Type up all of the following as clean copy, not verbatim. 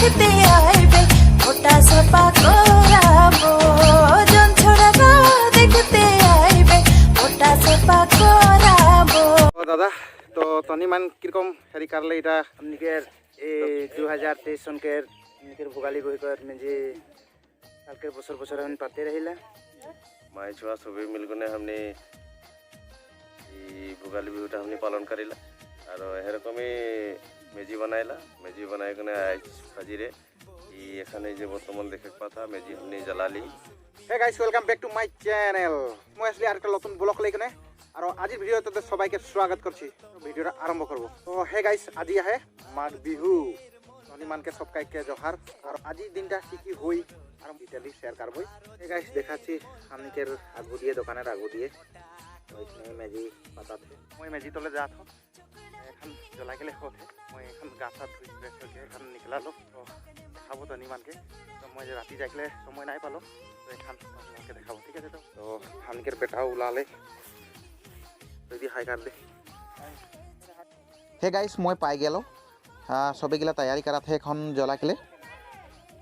দেখতে আইবে ওটা সপা করাবো জনছড়া দেখতে আইবে ওটা সপা করাবো। দাদা তো তনি মান কিরকম হেরি কারলে এটা हमनिकेर ए 2023 सनकेर हमनिकेर भोगाली बहिकर मेजे कालकेर बছর बছর हम पाते रहिला माई छुआ सभी मिलगुने हमने भोगाली बिहुटा हमने पालन करिला और एरकमी मेजी बनाइला मेजी बनाई गने आज फाजिरे এখানে যে বর্তমান দেখে পাতা মেজি हमने जलाली। Hey guys welcome back to my channel. মই আসলে আরেকটা নতুন ব্লগ লেখনে আর আজির ভিডিওতে সবাইকে স্বাগত করছি। ভিডিওটা আরম্ভ করব। তো হে গাইস আজি আহে মাঘ বিহু ধনী মানকে সবকাইকে জোহার আর আজি দিনটা কি কি হই আর ডিটেইলি শেয়ার করব। হে গাইস দেখাচ্ছি আমনিকের আগু দিয়ে দোকানের আগু দিয়ে ওইখানে মেজি পাতাতে মই মেজি তলে যাত এখন জ্বলাই গেলে হতে মই এখন গাছা ধুই ফ্রেশ এখন নিকলালো তো দেখাবো ধনী মানকে। তো মই যে রাতি যাইলে সময় নাই পালো তো এখন আপনাকে দেখাবো ঠিক আছে। তো হানকের বেটাও ওলালে যদি হাই কার দে। হে গাইস মই পাই গেল সবেগিলা তৈয়ারি করাতে এখন জ্বলা কেলে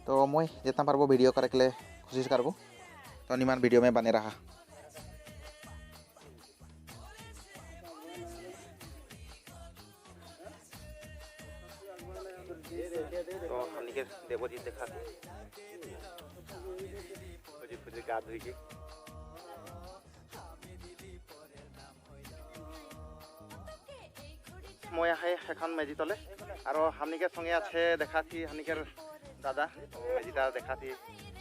तो मैं जितना पारबो वीडियो करे के लिए कोशिश करबो। तो निमान वीडियो में बने रहा। तो हमनी के देवजी देखा फुजी फुजी गा धुई के मैं आए এখন मेजी तले और हमनी के संगे आछे देखाती हमनी के दादा मेजिटा देखाती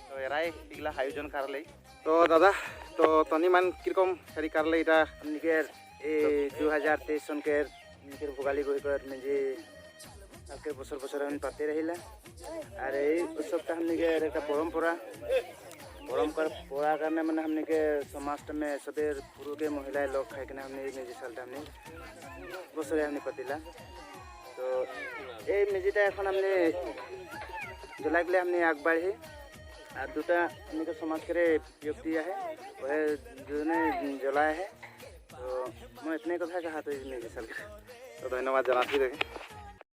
तो एराई इगला आयोजन करले। तो दादा तो तनी मान किरकम हेरी करले এটা हमनिकेर ए 2023 सनकेर हमनिकेर भोगाली बहिकर मेजे कालकेर बছর बছর हम पाते रहिला और এই উৎসবটা हमनिकेर একটা परंपरा करने मैंने हमने के समाज में सबेर पुरुष के महिला लोग खाए के हमने मेजी सालटा हमने बसरे हमने पतिला। तो ये मेजिटा এখন हमने जलाई के लिए हमने आग बढ़े और दूटा हमने के समाज के व्यक्ति है वह जो जलाया है। तो मैं इतने कथा कहा तो मेजी साल तो धन्यवाद जनाती रहे।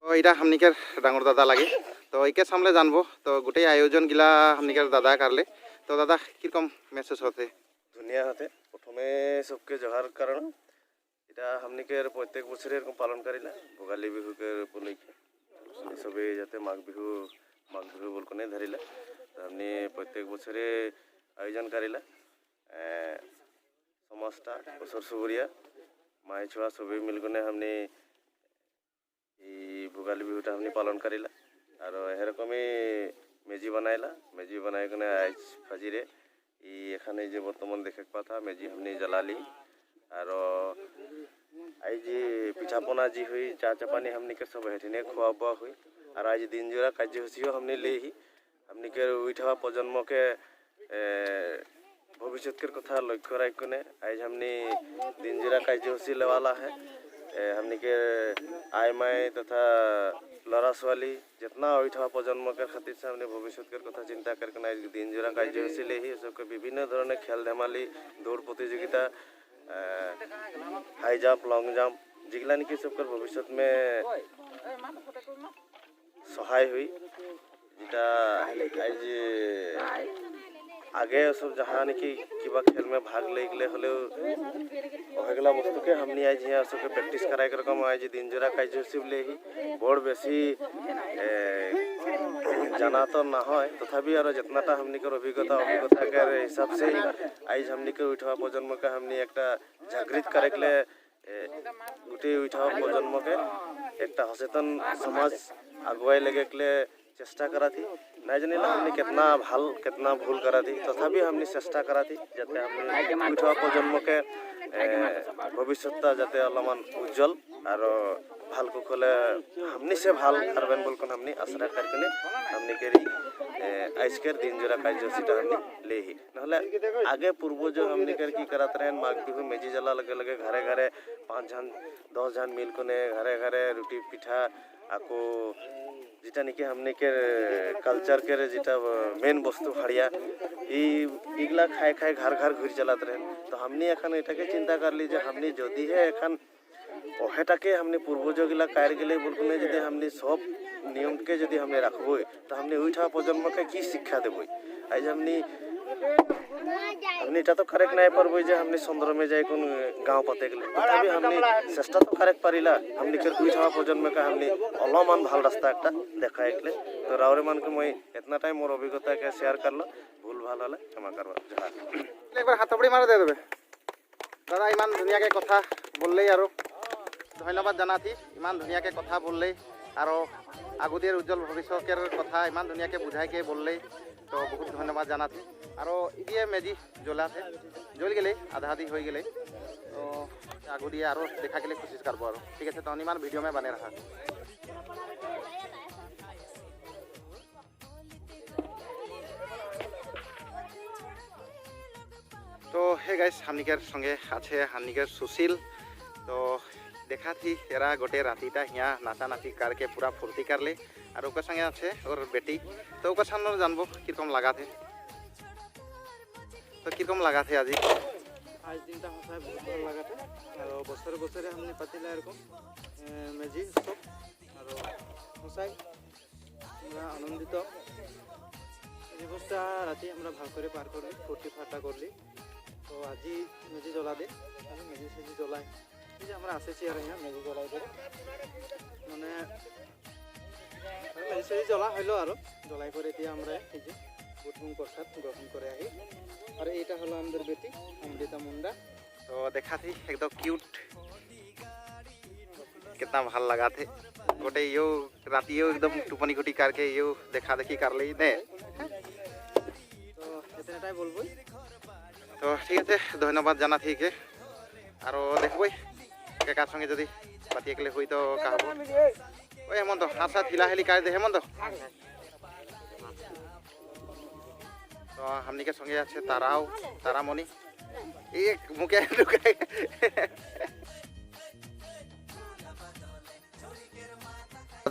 तो এটা हमनिकर डांगर दादा लगे तो इके सामने जानबो तो गोटे आयोजन गिला हमनिकर दादा करले। तो दादा किरकम मेसेज होते धुनिया होते प्रथमे सबके जोहार कारण এটা हमनिकेर प्रत्येक बছরে এরকম পালন করিলা ভোগালী বিহুকে উপলক্ষে সবে যাতে মাঘ বিহু বলকনে ধরিলা हमने प्रत्येक बছরে आयोजन करिला समाजटा बसर सुबुरिया माई छुआ सभी मिलगुने हमने भोगाली बिहुटा हमने पालन करिला और एरकमी मेजी बनाइला मेजी बनाई गने आज फाजिरे এখানে যে বর্তমান দেখে পাতা মেজি हमने जलाली और आई जी पिठापना जी हुई चा चापानी हमने के सब हेठिने खुआ बुआ हुई और आज दिन जोड़ा कार्यसूचियों हमने ले ही हमने के उठा प्रजन्म के भविष्य के कथा लक्ष्य रखने आज हमने दिन जोड़ा कार्यसूची लेवाला है हमने के आय माय तथा लड़ा छुआली जितना उठा प्रजन्म के खातिर से हमने भविष्य के कथा चिंता करके आज दिन जोड़ा कार्यसूची ले ही सबके विभिन्न धरण खेल धेमाली दौड़ प्रतियोगिता हाई जंप लॉन्ग जंप जिगला निकी सबकर भविष्य में सहाय हुई जेटा आज आगे सब जहाँ निकी किबा खेल में भाग ले हले ओहेगला वस्तु के हमनी आज यहाँ सबके प्रैक्टिस कराए कर कम आज दिन जोड़ा कार्यसूची ले ही बड़ बेसी जाना तो ना हो तथापि और जितनाटा हमनी के अभिज्ञता के हिसाब से आज हमनी के उठवा प्रजन्म के हमनी एक जागृत करे के गोटे उठवा प्रजन्म के एक सचेतन समाज आगुआई लगे के चेष्टा करा थी नहीं जानी हमने कितना भल कितना भूल करा थी तथापि हमने चेष्टा करा थी जाते हमने उठवा प्रजन्म के भविष्यता जाते अलमान उज्जवल और ভাল कुखले हमने से ভাল करबेन बोलकन हमने आश्रा करकने हमने केरी आइसकेर दिन जोड़ा कार्यसूचिटा हमने ले ही नहले आगे पूर्वज हमने कर की करत रहन माघ बिहु मेजी जला लगे लगे घरे घरे 5 जन 10 जन मिल कोने घरे घरे रोटी पिठा आको जेटा निके हमने के कल्चर के जेटा मेन वस्तु हड़िया इगला खाए खाए घर घर घुर चलात रहन। तो हमने एखन एटाके चिंता कर ली जे हमने जदि है एखन ओहेटाके हमने पूर्वज गिला कार गले बोलकने जदि हमने सब नियम के यदि हमने रखबो तो हमने उठा प्रजन्म के की शिक्षा देबो आज हमने এটা তো কারেক্ট নাই পারবো যে हमने समुद्र में जाए कोन गांव पते गेले तभी हमने चेष्टा तो करेक्ट पारिला हमने के उठा प्रजन्म का हमने अलमान ভাল रास्ता একটা দেখা एकले तो रावरे मान के मैं इतना टाइम मोर अभिज्ञता के शेयर करलो भूल भाल हले क्षमा करबा একবার হাততালি মারা দিয়ে দেবে দাদা ইমান ধুনিয়াকে কথা বললেই আৰু ধন্যবাদ জানাতি ইমান ধুনিয়াকে কথা বললেই আৰু আগতীয়াৰ উজ্জ্বল ভৱিষ্যতৰ কথা ইমান ধুনিয়াকে বুঝাইকে বললেই তো বহুত ধন্যবাদ জানাতি আৰু ইদিয়ে মেজি জ্বলাতে জ্বল গেলে আধা আধি হৈ গেলে তো আগু দিয়ে আৰু দেখা গেলে কোशिश करबो আৰু ঠিক আছে তো ইমান ভিডিও में बने रहा तो हे गाइस हानिकर संगे आछे हानिकर सुशील तो देखा थी एरा गोटे रातीटा हिया नाचा नाची करके पूरा फुर्ती कर ले और ओकर संगे आछे और बेटी तो ओकर सामने जानबो किरकम लगा थे तो किरकम लगा थे आज आज दिन ता हसाय बहुत ভালো লাগাতে আর বছরে বছরে हमने পাতিলা এরকম মেজি সব আর হসাই আমরা আনন্দিত দিবসটা রাতে আমরা ভাগ করে পার করলি ফুর্তি ফাটা করলি তো আজি মেজি জ্বলা দে আমি মেজি সেজি জ্বলাই এই যে আমরা আসেছি আর হ্যাঁ মেজি জ্বলাই করে মানে মেজি সেজি জ্বলা হইলো আর জ্বলাই করে দিয়ে আমরা এই যে বুটমুং প্রসাদ গ্রহণ করে আহি और এটা হলো আমাদের বেটি অমৃতা মুন্ডা तो देखा थी एकदम क्यूट कितना ভাল लगा थे गोटे यो राती यो एकदम टुपनी घुटी करके यो देखा देखी कर ली ने তো এতটাই বলবো तो ठीक है धन्यवाद जाना थी के और देखबो केकार संगे जदि पाती एकले हुई तो कहबो ओए हेमंत हासा थिला हेली कर दे हेमंत तो हमनी के संगे আছে তারাও তারামণি एक मुके ढुकाय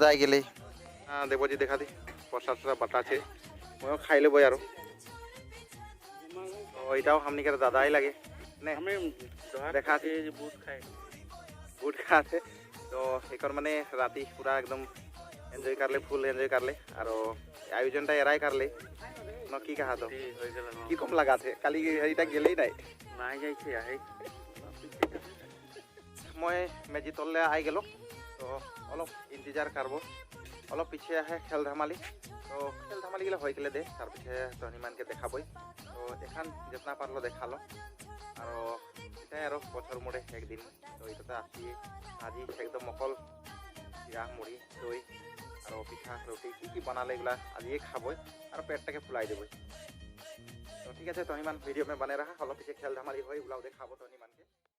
যাই গেলে দেবজি দেখা দি প্রসাদ বাটা আছে মই খাই লব আর তো এটাও हमनी के दादाई लगे ने আমি देखा थी बुट खाते तो एक माने राती पूरा एकदम एंजॉय कर ले फुल एंजॉय कर ले और आयोजन एराई कर ले न की कहा तो की कम लगा थे काली हेटा गेले নাই নাই যাইছে আহি मैं मेजी तलले आई गेलो तो अलग इंतजार करबो अलग पीछे है खेल धमाली तो खेल धमाली गले होय गेले दे तार पीछे तहनी मान के देखाबो तो एखान जितना पारलो देखालो और এটা আর বছর মোড়ে একদিন তো এটাতে আসি আজি একদম অকল চিৰা মুড়ি দই আর পিঠা রুটি কি বানালে এগুলা আজি খাবই আর পেটটাকে ফুলাই দেবই तो ठीक है तो ভিডিও में बने रहा हलो पीछे खेल धमाली हो एगुला देखाबो तो